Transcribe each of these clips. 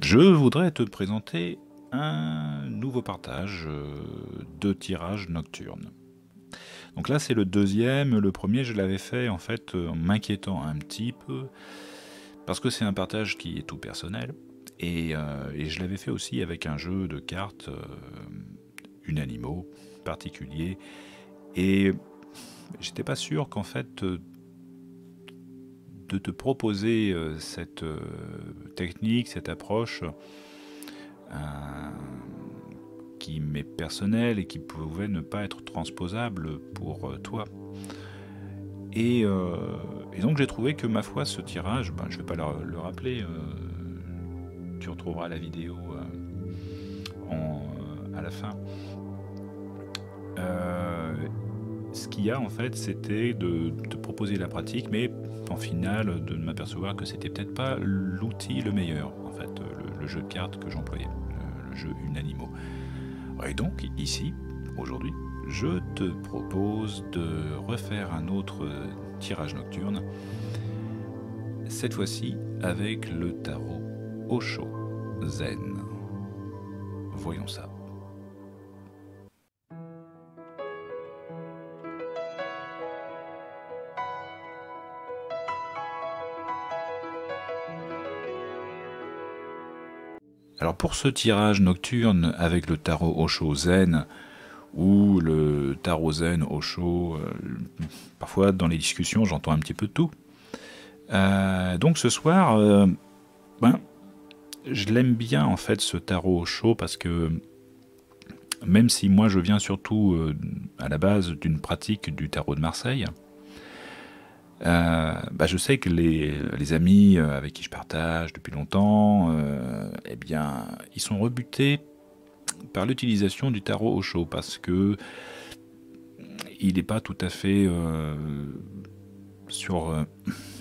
Je voudrais te présenter un nouveau partage de tirage nocturne. Donc là c'est le deuxième, le premier je l'avais fait en fait en m'inquiétant un petit peu parce que c'est un partage qui est tout personnel et je l'avais fait aussi avec un jeu de cartes Unanimo particulier et j'étais pas sûr qu'en fait de te proposer cette technique, cette approche qui m'est personnelle et qui pouvait ne pas être transposable pour toi. Et donc j'ai trouvé que ma foi ce tirage, je ne vais pas le rappeler, tu retrouveras la vidéo à la fin. Ce qu'il y a en fait c'était de te proposer la pratique, mais en finale de m'apercevoir que c'était peut-être pas l'outil le meilleur en fait, le jeu de cartes que j'employais, le jeu Unanimo. Et donc ici aujourd'hui je te propose de refaire un autre tirage nocturne, cette fois-ci avec le tarot Osho Zen. Voyons ça. Alors pour ce tirage nocturne avec le tarot Osho Zen ou le tarot Zen Osho, parfois dans les discussions j'entends un petit peu de tout. Donc ce soir, je l'aime bien en fait ce tarot Osho parce que même si moi je viens surtout à la base d'une pratique du tarot de Marseille, je sais que les amis avec qui je partage depuis longtemps, eh bien, ils sont rebutés par l'utilisation du tarot Osho parce que il n'est pas tout à fait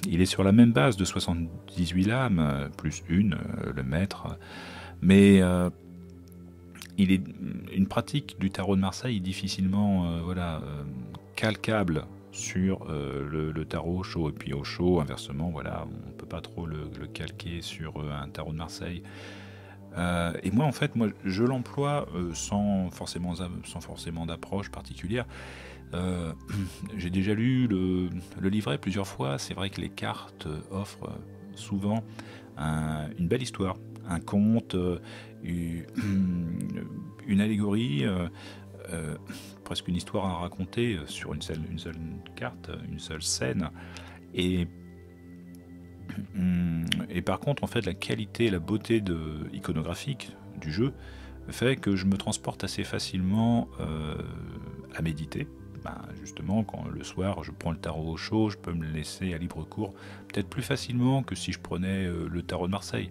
il est sur la même base de 78 lames, plus une, le maître, mais il est une pratique du tarot de Marseille difficilement calcable sur le tarot Osho, et puis Osho inversement, voilà, on peut pas trop le calquer sur un tarot de Marseille. Et moi en fait, je l'emploie sans forcément d'approche particulière. J'ai déjà lu le livret plusieurs fois. C'est vrai que les cartes offrent souvent une belle histoire, un conte, une allégorie, presque une histoire à raconter sur une seule carte, une seule scène. Et par contre, en fait, la qualité, la beauté iconographique du jeu fait que je me transporte assez facilement à méditer. Justement, quand le soir je prends le tarot au chaud, je peux me laisser à libre cours, peut-être plus facilement que si je prenais le tarot de Marseille.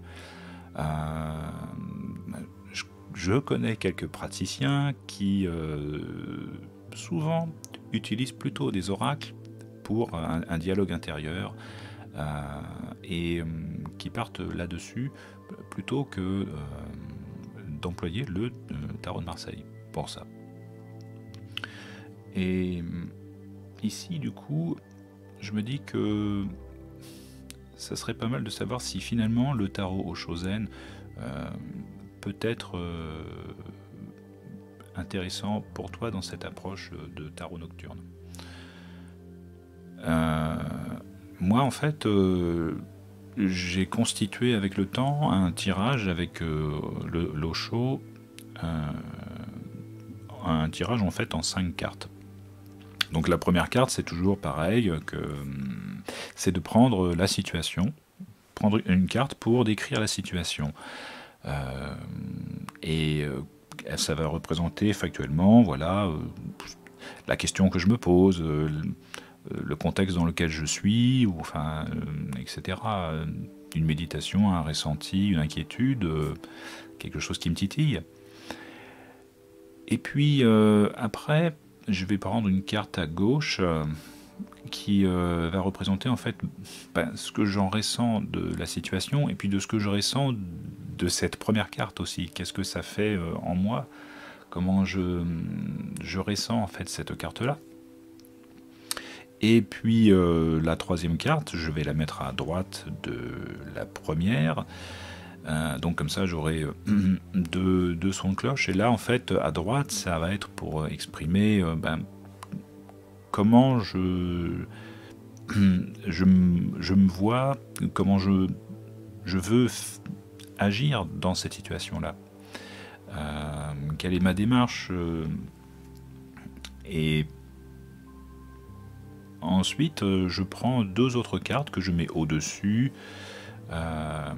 Je connais quelques praticiens qui souvent utilisent plutôt des oracles pour un dialogue intérieur et qui partent là-dessus plutôt que d'employer le tarot de Marseille pour ça. Et ici, du coup, je me dis que ça serait pas mal de savoir si finalement le tarot Osho Zen peut être intéressant pour toi dans cette approche de tarot nocturne. Moi, en fait, j'ai constitué avec le temps un tirage avec l'Osho, un tirage en fait en 5 cartes. Donc la première carte, c'est toujours pareil, c'est de prendre la situation, prendre une carte pour décrire la situation. Ça va représenter factuellement, voilà, la question que je me pose, le contexte dans lequel je suis, ou enfin, etc. Une méditation, un ressenti, une inquiétude, quelque chose qui me titille. Et puis après, je vais prendre une carte à gauche qui va représenter en fait ce que j'en ressens de la situation et puis de ce que je ressens de cette première carte aussi. Qu'est-ce que ça fait en moi? Comment je ressens en fait cette carte-là? Et puis la troisième carte, je vais la mettre à droite de la première. Donc comme ça, j'aurai deux sons de cloche. Et là, en fait, à droite, ça va être pour exprimer comment je me vois, comment je veux agir dans cette situation-là. Quelle est ma démarche et ensuite, je prends deux autres cartes que je mets au-dessus. À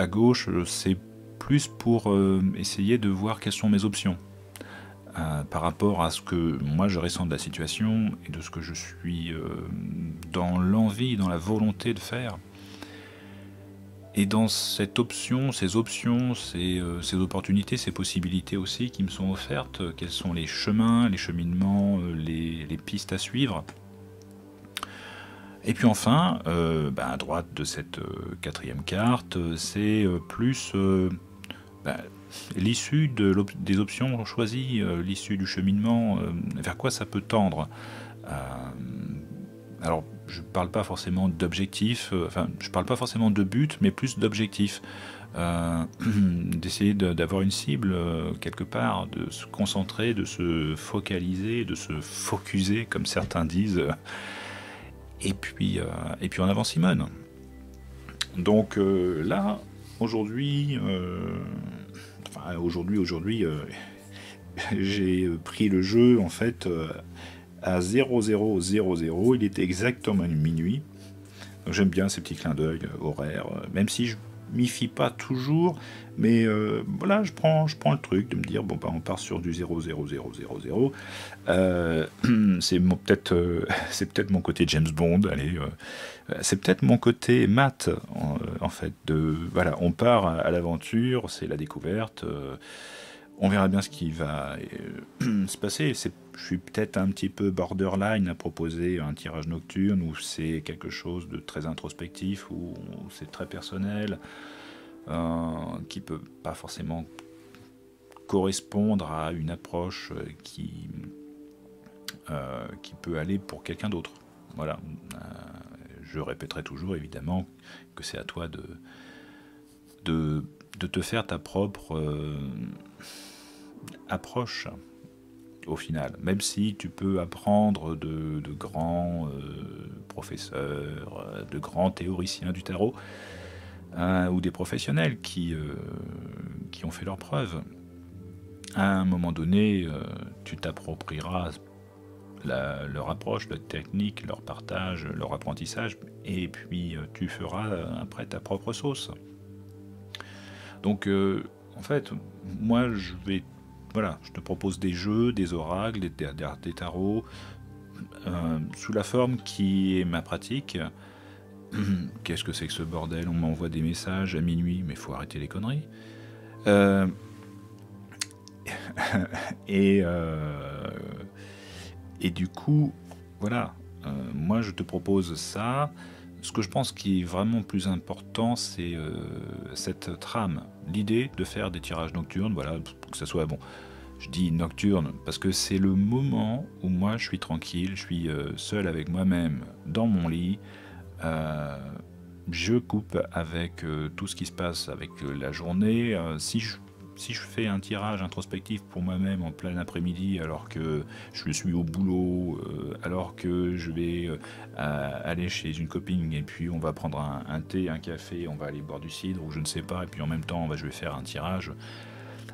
gauche, c'est plus pour essayer de voir quelles sont mes options par rapport à ce que moi je ressens de la situation et de ce que je suis dans l'envie, dans la volonté de faire. Et dans cette option, ces options, ces opportunités, ces possibilités aussi qui me sont offertes, quels sont les chemins, les cheminements, les pistes à suivre. Et puis enfin, à droite de cette quatrième carte, c'est plus l'issue des options choisies, l'issue du cheminement, vers quoi ça peut tendre. Alors, je parle pas forcément d'objectifs, je parle pas forcément de but, mais plus d'objectifs. D'essayer d'avoir une cible quelque part, de se concentrer, de se focaliser, de se focuser, comme certains disent. Et puis en avant Simone. Donc là, aujourd'hui, j'ai pris le jeu en fait à 0000. Il était exactement minuit. Donc j'aime bien ces petits clins d'œil horaires, même si je m'y fie pas toujours, mais voilà, je prends le truc de me dire bon on part sur du 00000. C'est peut-être mon côté James Bond, allez, c'est peut-être mon côté Matt en fait, voilà, on part à l'aventure, c'est la découverte, on verra bien ce qui va se passer. Je suis peut-être un petit peu borderline à proposer un tirage nocturne où c'est quelque chose de très introspectif, où c'est très personnel, qui peut pas forcément correspondre à une approche qui peut aller pour quelqu'un d'autre. Voilà. Je répéterai toujours évidemment que c'est à toi de te faire ta propre approche au final, même si tu peux apprendre de grands professeurs, de grands théoriciens du tarot, ou des professionnels qui ont fait leurs preuves. À un moment donné, tu t'approprieras leur approche, leur technique, leur partage, leur apprentissage, et puis tu feras après ta propre sauce. Donc en fait, moi je te propose des jeux, des oracles, des tarots, sous la forme qui est ma pratique. Qu'est-ce que c'est que ce bordel? On m'envoie des messages à minuit, mais faut arrêter les conneries. Et du coup, voilà, moi je te propose ça. Ce que je pense qui est vraiment plus important, c'est cette trame, l'idée de faire des tirages nocturnes, voilà, que ça soit bon. Je dis nocturne parce que c'est le moment où moi je suis tranquille, je suis seul avec moi-même dans mon lit. Je coupe avec tout ce qui se passe avec la journée. Si je fais un tirage introspectif pour moi-même en plein après-midi alors que je suis au boulot, alors que je vais aller chez une copine et puis on va prendre un thé, un café, on va aller boire du cidre ou je ne sais pas, et puis en même temps je vais faire un tirage,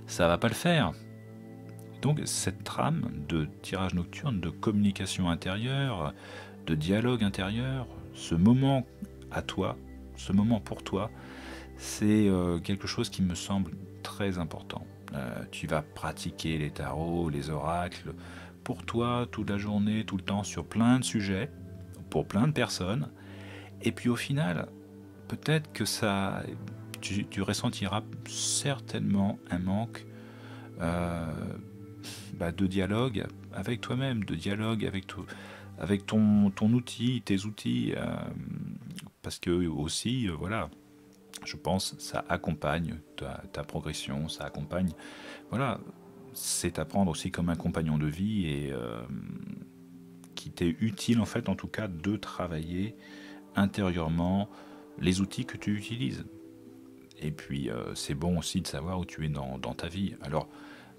ça va pas le faire. Donc cette trame de tirage nocturne, de communication intérieure, de dialogue intérieur, ce moment à toi, ce moment pour toi, c'est quelque chose qui me semble très important. Tu vas pratiquer les tarots, les oracles, pour toi, toute la journée, tout le temps, sur plein de sujets, pour plein de personnes, et puis au final, peut-être que tu ressentiras certainement un manque de dialogue avec toi-même, de dialogue avec ton outil, tes outils, parce que aussi, voilà, je pense, ça accompagne ta progression, ça accompagne, voilà, c'est à prendre aussi comme un compagnon de vie et qui t'est utile en fait, en tout cas, de travailler intérieurement les outils que tu utilises. Et puis c'est bon aussi de savoir où tu es dans ta vie. Alors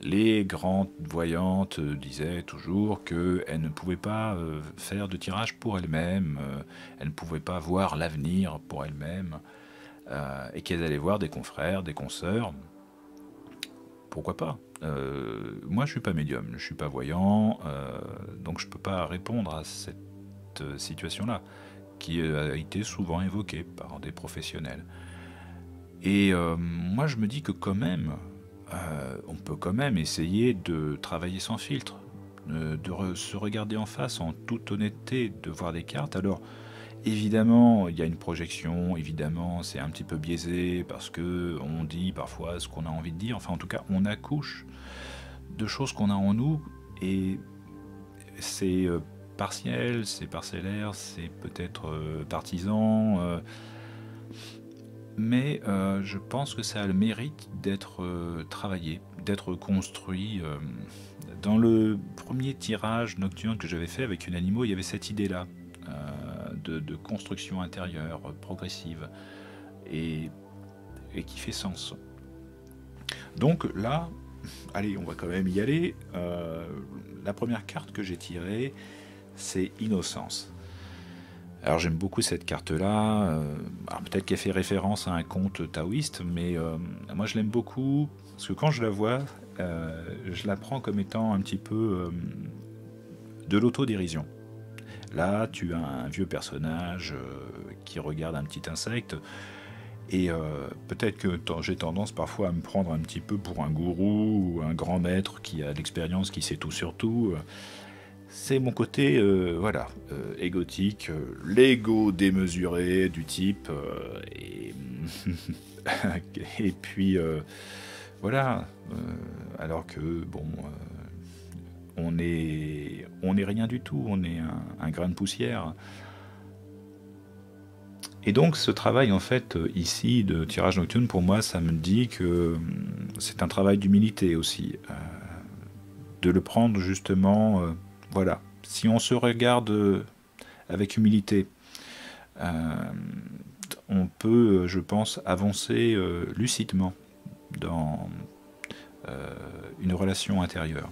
les grandes voyantes disaient toujours qu'elles ne pouvaient pas faire de tirage pour elles-mêmes, elles ne pouvaient pas voir l'avenir pour elles-mêmes, et qu'elles allaient voir des confrères, des consoeurs. Pourquoi pas? Moi je suis pas médium, je suis pas voyant, donc je peux pas répondre à cette situation-là, qui a été souvent évoquée par des professionnels. Et moi je me dis que quand même, on peut quand même essayer de travailler sans filtre, se regarder en face en toute honnêteté, de voir des cartes. Alors évidemment, il y a une projection, évidemment c'est un petit peu biaisé parce que on dit parfois ce qu'on a envie de dire, enfin en tout cas on accouche de choses qu'on a en nous, et c'est partiel, c'est parcellaire, c'est peut-être partisan, mais je pense que ça a le mérite d'être travaillé, d'être construit. Dans le premier tirage nocturne que j'avais fait avec une animaux, il y avait cette idée-là de construction intérieure progressive et qui fait sens. Donc là, allez, on va quand même y aller. La première carte que j'ai tirée, c'est Innocence. Alors j'aime beaucoup cette carte-là. Alors peut-être qu'elle fait référence à un conte taoïste, mais moi je l'aime beaucoup parce que quand je la vois, je la prends comme étant un petit peu de l'autodérision. Là, tu as un vieux personnage qui regarde un petit insecte, et peut-être que j'ai tendance parfois à me prendre un petit peu pour un gourou ou un grand maître qui a de l'expérience, qui sait tout sur tout. C'est mon côté, voilà, égotique, l'ego démesuré du type, et puis voilà, alors que bon, on est rien du tout, on est un grain de poussière. Et donc ce travail en fait ici de tirage nocturne, pour moi ça me dit que c'est un travail d'humilité aussi, de le prendre justement, voilà, si on se regarde avec humilité, on peut, je pense, avancer lucidement dans une relation intérieure.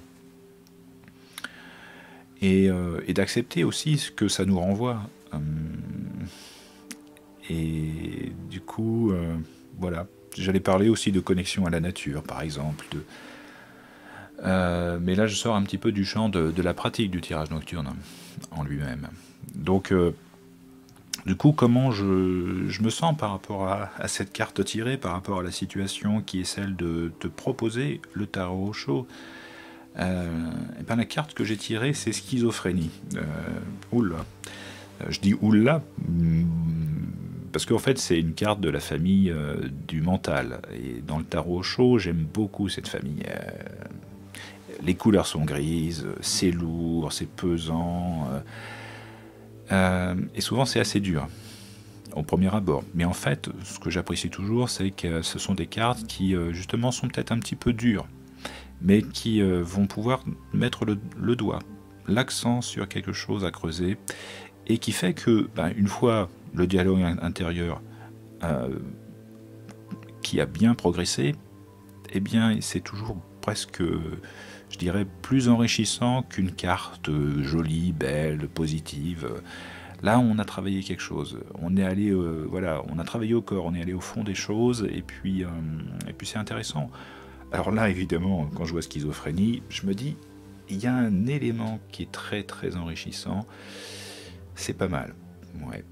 Et d'accepter aussi ce que ça nous renvoie. Et du coup, voilà, j'allais parler aussi de connexion à la nature, par exemple. Mais là, je sors un petit peu du champ de la pratique du tirage nocturne en lui-même. Donc, du coup, comment je me sens par rapport à cette carte tirée, par rapport à la situation qui est celle de te proposer le tarot au chaud. Et ben, la carte que j'ai tirée, c'est schizophrénie. Oula. Je dis oula, parce qu'en fait, c'est une carte de la famille du mental. Et dans le tarot au chaud, j'aime beaucoup cette famille. Les couleurs sont grises, c'est lourd, c'est pesant. Et souvent, c'est assez dur au premier abord. Mais en fait, ce que j'apprécie toujours, c'est que ce sont des cartes qui, justement, sont peut-être un petit peu dures, mais qui vont pouvoir mettre le doigt, l'accent sur quelque chose à creuser, et qui fait que, une fois le dialogue intérieur qui a bien progressé, eh bien, c'est toujours presque, je dirais, plus enrichissant qu'une carte jolie, belle, positive. Là, on a travaillé quelque chose. On est allé, voilà, on a travaillé au corps, on est allé au fond des choses, et puis c'est intéressant. Alors là, évidemment, quand je vois schizophrénie, je me dis, il y a un élément qui est très très enrichissant. C'est pas mal, ouais.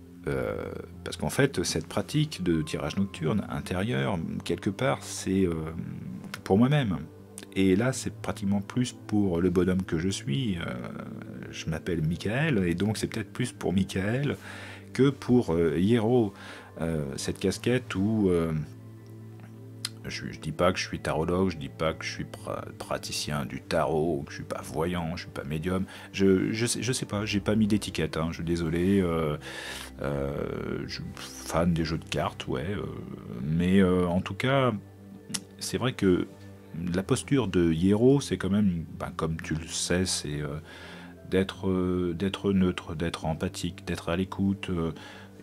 Parce qu'en fait, cette pratique de tirage nocturne intérieur, quelque part, c'est pour moi-même. Et là, c'est pratiquement plus pour le bonhomme que je suis. Je m'appelle Michael, et donc c'est peut-être plus pour Michael que pour Hiero. Cette casquette où je dis pas que je suis tarologue, je dis pas que je suis praticien du tarot, que je suis pas voyant, je suis pas médium. Je sais pas, j'ai pas mis d'étiquette, hein, je suis désolé. Je suis fan des jeux de cartes, ouais. Mais en tout cas, c'est vrai que la posture de Hiero, c'est quand même, comme tu le sais, c'est d'être neutre, d'être empathique, d'être à l'écoute.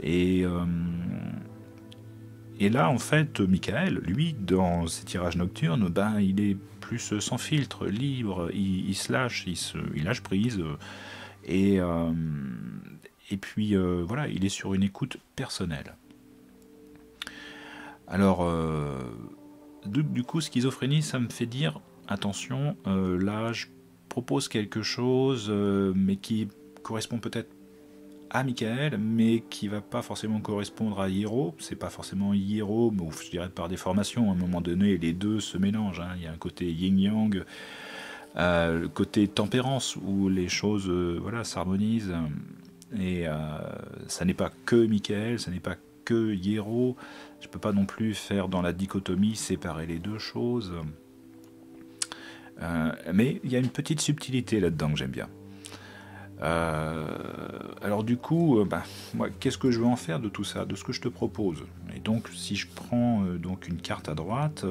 Et, euh, et là, en fait, Michael, lui, dans ses tirages nocturnes, ben, il est plus sans filtre, libre, il se lâche, il lâche prise. Et, euh, et puis, voilà, il est sur une écoute personnelle. Alors, du coup, schizophrénie, ça me fait dire, attention, là, je propose quelque chose, mais qui correspond peut-être à Michael, mais qui va pas forcément correspondre à Hiro. C'est pas forcément Hiro, mais je dirais par des formations. À un moment donné, les deux se mélangent, hein. Il y a un côté yin-yang, le côté tempérance, où les choses voilà, s'harmonisent. Et ça n'est pas que Michael, ça n'est pas que Hiro. Je peux pas non plus faire dans la dichotomie séparer les deux choses. Mais il y a une petite subtilité là-dedans que j'aime bien. Alors du coup, moi, qu'est-ce que je veux en faire de tout ça, de ce que je te propose? Et donc, si je prends donc une carte à droite,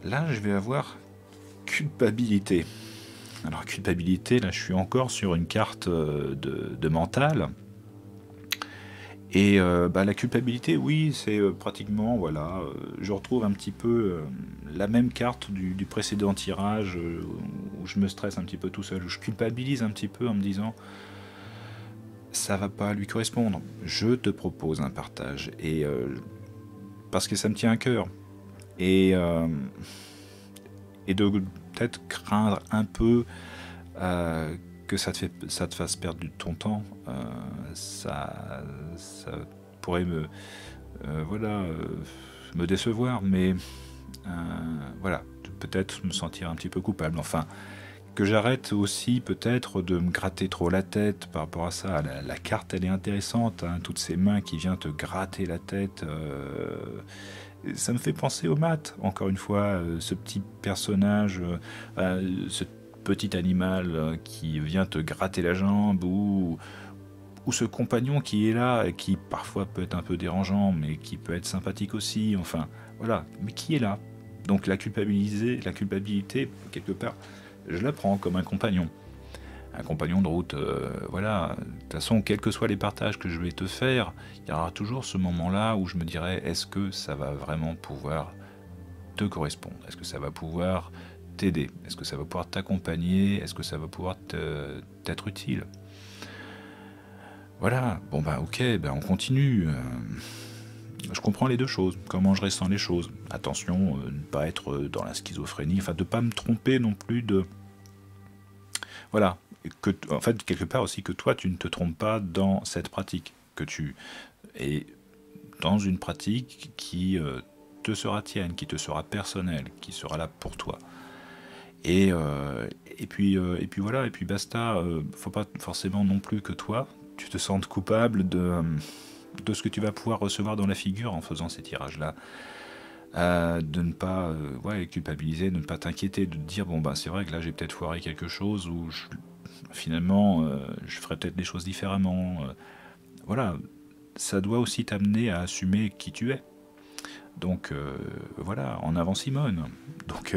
là, je vais avoir culpabilité. Alors culpabilité, là, je suis encore sur une carte de mental. Et la culpabilité, oui, c'est pratiquement, voilà, je retrouve un petit peu la même carte du précédent tirage où je me stresse un petit peu tout seul, où je culpabilise un petit peu en me disant ça va pas lui correspondre. Je te propose un partage et parce que ça me tient à cœur et de peut-être craindre un peu que ça te fasse perdre ton temps, ça pourrait me décevoir, mais voilà, peut-être me sentir un petit peu coupable. Enfin, que j'arrête aussi peut-être de me gratter trop la tête par rapport à ça. La carte, elle est intéressante, hein, toutes ces mains qui viennent te gratter la tête. Ça me fait penser au maths, encore une fois, ce petit personnage, ce petit animal qui vient te gratter la jambe, ou ce compagnon qui est là, et qui parfois peut être un peu dérangeant, mais qui peut être sympathique aussi, enfin, voilà, mais qui est là. Donc la culpabilité, quelque part, je la prends comme un compagnon de route, voilà. De toute façon, quels que soient les partages que je vais te faire, il y aura toujours ce moment-là où je me dirai, est-ce que ça va vraiment pouvoir te correspondre? Est-ce que ça va pouvoir t'aider? Est-ce que ça va pouvoir t'accompagner? Est-ce que ça va pouvoir t'être utile? Voilà, bon ok, on continue. Je comprends les deux choses, comment je ressens les choses. Attention, ne pas être dans la schizophrénie, enfin de ne pas me tromper non plus de... Voilà, en fait, quelque part aussi, que toi, tu ne te trompes pas dans cette pratique, que tu es dans une pratique qui te sera tienne, qui te sera personnelle, qui sera là pour toi. Et puis voilà, et puis basta, faut pas forcément non plus que toi, tu te sentes coupable de ce que tu vas pouvoir recevoir dans la figure en faisant ces tirages-là. De ne pas culpabiliser, de ne pas t'inquiéter, de te dire c'est vrai que là j'ai peut-être foiré quelque chose, ou finalement je ferais peut-être des choses différemment. Voilà, ça doit aussi t'amener à assumer qui tu es. Donc voilà, en avant Simone. Donc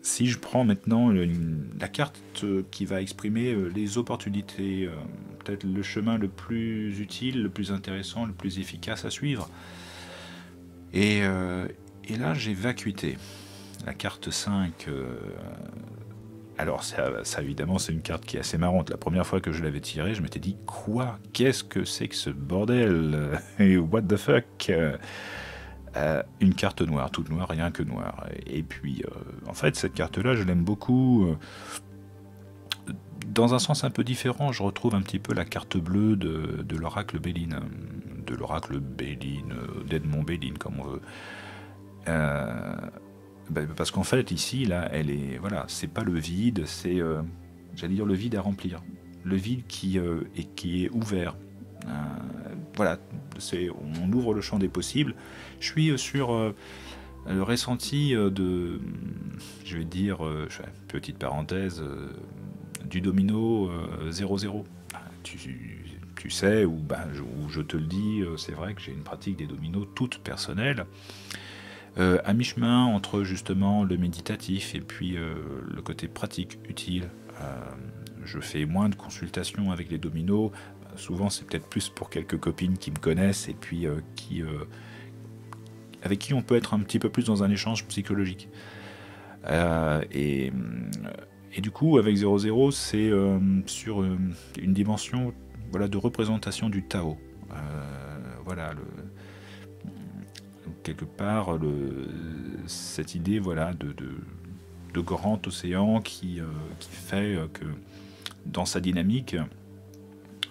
si je prends maintenant la carte qui va exprimer les opportunités, peut-être le chemin le plus utile, le plus intéressant, le plus efficace à suivre. Et là, j'ai vacuité. La carte 5. Alors, ça, évidemment, c'est une carte qui est assez marrante. La première fois que je l'avais tirée, je m'étais dit, quoi? Qu'est-ce que c'est que ce bordel? Et what the fuck? Une carte noire, toute noire, rien que noire. Et puis, en fait, cette carte-là, je l'aime beaucoup. Dans un sens un peu différent, je retrouve un petit peu la carte bleue de l'oracle Béline. De l'oracle Béline, d'Edmond Béline, comme on veut. Parce qu'en fait, ici, là, elle est... Voilà, c'est pas le vide, c'est... j'allais dire le vide à remplir. Le vide qui est ouvert. Voilà, on ouvre le champ des possibles. Je suis sur le ressenti de... Je vais dire, petite parenthèse, du domino 0-0. Tu sais, ou je te le dis, c'est vrai que j'ai une pratique des dominos toute personnelle, à mi-chemin entre justement le méditatif et puis le côté pratique, utile, Je fais moins de consultations avec les dominos. Souvent, c'est peut-être plus pour quelques copines qui me connaissent et puis avec qui on peut être un petit peu plus dans un échange psychologique. Euh, et, et du coup, avec 00, c'est sur une dimension, voilà, de représentation du Tao. Voilà, quelque part, cette idée, voilà, de grand océan qui fait que dans sa dynamique,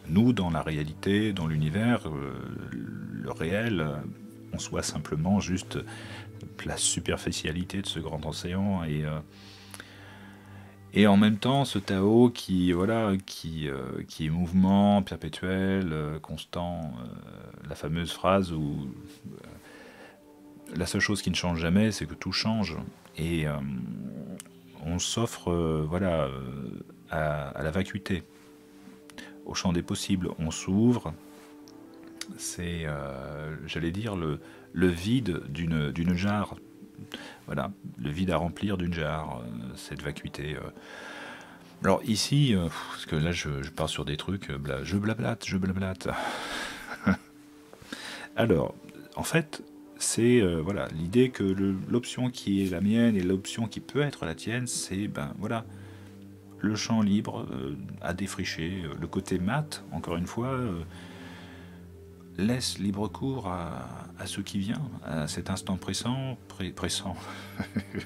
nous, dans la réalité, dans l'univers, le réel, on soit simplement juste la superficialité de ce grand océan et en même temps ce Tao qui voilà qui est mouvement perpétuel, constant, la fameuse phrase où la seule chose qui ne change jamais, c'est que tout change et on s'offre voilà à la vacuité, au champ des possibles, on s'ouvre. C'est, j'allais dire, le vide d'une jarre. Voilà, le vide à remplir d'une jarre, cette vacuité. Alors ici, parce que là je pars sur des trucs, je blablate. Alors, en fait, c'est voilà, l'idée que l'option qui est la mienne et l'option qui peut être la tienne, c'est ben voilà, le champ libre à défricher, le côté mat, encore une fois. Laisse libre cours à ce qui vient, à cet instant pressant,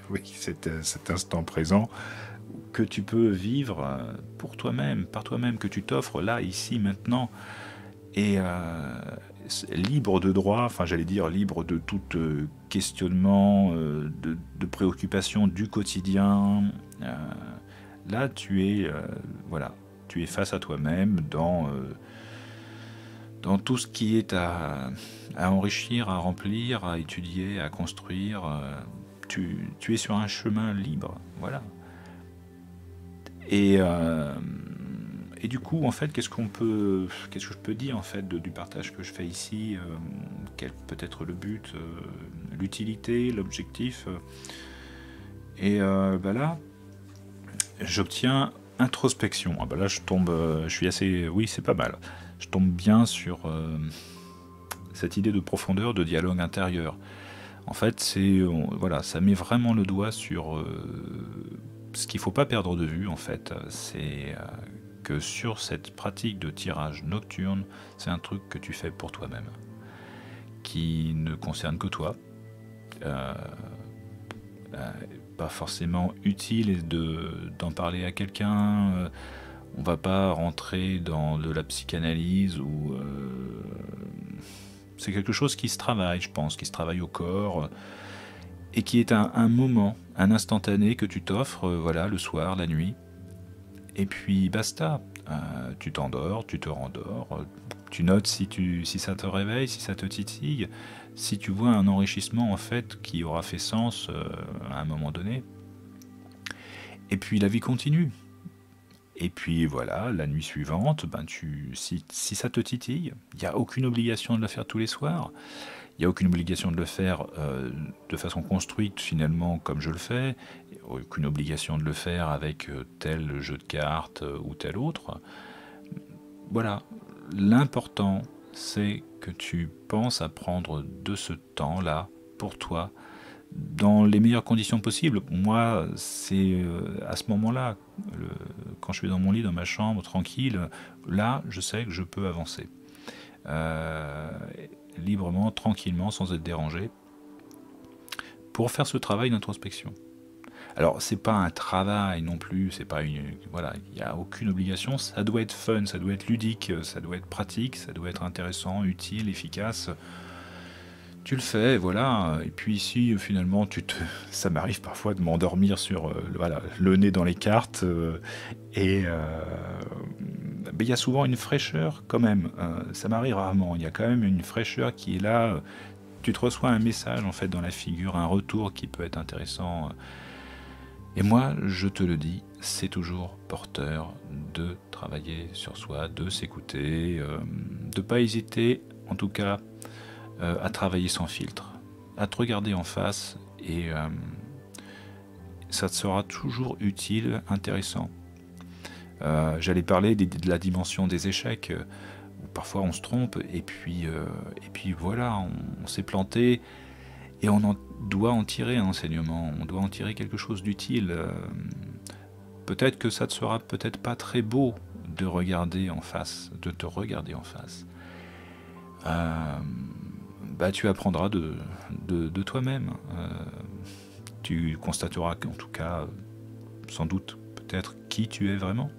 oui, cet instant présent que tu peux vivre pour toi-même, par toi-même, que tu t'offres là, ici, maintenant, et libre de droit, enfin j'allais dire libre de tout questionnement, de préoccupation du quotidien. Là, tu es, voilà, tu es face à toi-même dans tout ce qui est à enrichir, à remplir, à étudier, à construire. Tu es sur un chemin libre, voilà. Et, et du coup, en fait, qu'est-ce que je peux dire en fait du partage que je fais ici, quel peut être le but, l'utilité, l'objectif. Et bah là, j'obtiens introspection. Ah bah là, je suis assez, oui, c'est pas mal. Je tombe bien sur cette idée de profondeur, de dialogue intérieur. En fait, voilà, ça met vraiment le doigt sur ce qu'il ne faut pas perdre de vue, en fait. C'est que sur cette pratique de tirage nocturne, c'est un truc que tu fais pour toi-même, qui ne concerne que toi. Pas forcément utile d'en parler à quelqu'un. On va pas rentrer dans de la psychanalyse ou c'est quelque chose qui se travaille, je pense, qui se travaille au corps et qui est un moment, un instantané que tu t'offres, voilà, le soir, la nuit. Et puis basta. Tu t'endors, tu te rendors, tu notes si ça te réveille, si ça te titille, si tu vois un enrichissement en fait qui aura fait sens à un moment donné. Et puis la vie continue. Et puis voilà, la nuit suivante, ben si ça te titille, il n'y a aucune obligation de le faire tous les soirs. Il n'y a aucune obligation de le faire de façon construite finalement comme je le fais. Aucune obligation de le faire avec tel jeu de cartes ou tel autre. Voilà, l'important c'est que tu penses à prendre de ce temps-là pour toi dans les meilleures conditions possibles. Moi, c'est à ce moment-là, quand je suis dans mon lit, dans ma chambre, tranquille, là, je sais que je peux avancer. Euh, Librement, tranquillement, sans être dérangé, pour faire ce travail d'introspection. Alors, c'est pas un travail non plus, c'est pas voilà, il n'y a aucune obligation, ça doit être fun, ça doit être ludique, ça doit être pratique, ça doit être intéressant, utile, efficace. Tu le fais, voilà. Et puis ici, finalement, ça m'arrive parfois de m'endormir sur voilà, le nez dans les cartes. Et il y a souvent une fraîcheur quand même. Ça m'arrive rarement. Il y a quand même une fraîcheur qui est là. Tu te reçois un message en fait dans la figure, un retour qui peut être intéressant. Et moi, je te le dis, c'est toujours porteur de travailler sur soi, de s'écouter, de pas hésiter, en tout cas, à travailler sans filtre, à te regarder en face et ça te sera toujours utile, intéressant. J'allais parler de la dimension des échecs, où parfois on se trompe, et puis voilà, on s'est planté, et doit en tirer un enseignement, on doit en tirer quelque chose d'utile. Peut-être que ça ne sera peut-être pas très beau de regarder en face, de te regarder en face. Bah, tu apprendras de toi-même. Tu constateras qu'en tout cas, sans doute, peut-être qui tu es vraiment.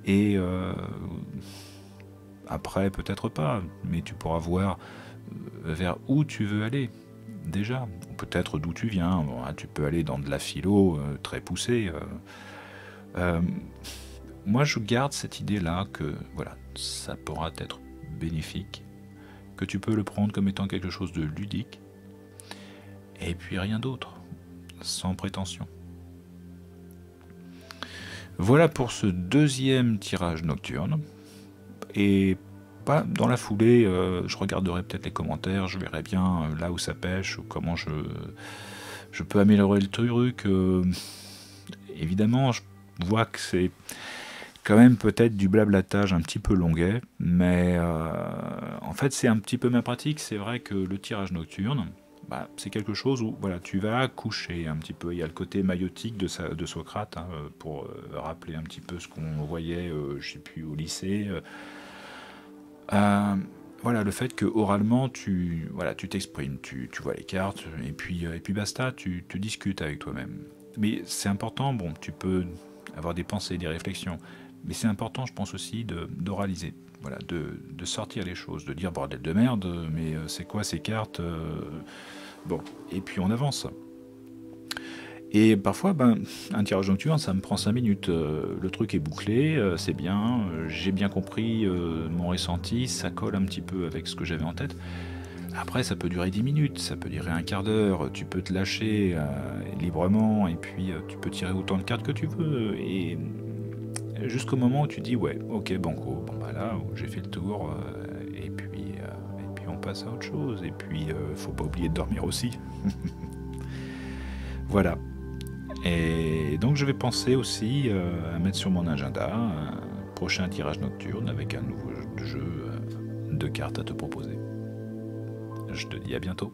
Et après, peut-être pas, mais tu pourras voir vers où tu veux aller, déjà. Ou peut-être d'où tu viens. Bon, hein, tu peux aller dans de la philo très poussée. Moi, je garde cette idée-là que voilà, ça pourra être bénéfique, que tu peux le prendre comme étant quelque chose de ludique, et puis rien d'autre, sans prétention. Voilà pour ce deuxième tirage nocturne. Et pas dans la foulée, je regarderai peut-être les commentaires, je verrai bien là où ça pêche, ou comment je peux améliorer le truc. Évidemment, je vois que c'est quand même peut-être du blablatage un petit peu longuet, mais en fait c'est un petit peu ma pratique. C'est vrai que le tirage nocturne, bah, c'est quelque chose où voilà, tu vas coucher un petit peu. Il y a le côté maïotique de Socrate, hein, pour rappeler un petit peu ce qu'on voyait, je sais plus, au lycée. Voilà, le fait que oralement tu t'exprimes, tu vois les cartes, et puis basta, tu discutes avec toi-même. Mais c'est important, bon, tu peux avoir des pensées, des réflexions, mais c'est important, je pense aussi, d'oraliser, voilà, de sortir les choses, de dire bordel de merde, mais c'est quoi ces cartes, bon, et puis on avance. Et parfois, ben, un tirage nocturne, ça me prend 5 minutes. Le truc est bouclé, c'est bien, j'ai bien compris mon ressenti, ça colle un petit peu avec ce que j'avais en tête. Après, ça peut durer 10 minutes, ça peut durer un quart d'heure, tu peux te lâcher librement, et puis tu peux tirer autant de cartes que tu veux. Et jusqu'au moment où tu dis, ouais, ok, banco, bon bah là, j'ai fait le tour, et puis on passe à autre chose. Et puis, faut pas oublier de dormir aussi. Voilà. Et donc je vais penser aussi à mettre sur mon agenda un prochain tirage nocturne avec un nouveau jeu de cartes à te proposer. Je te dis à bientôt.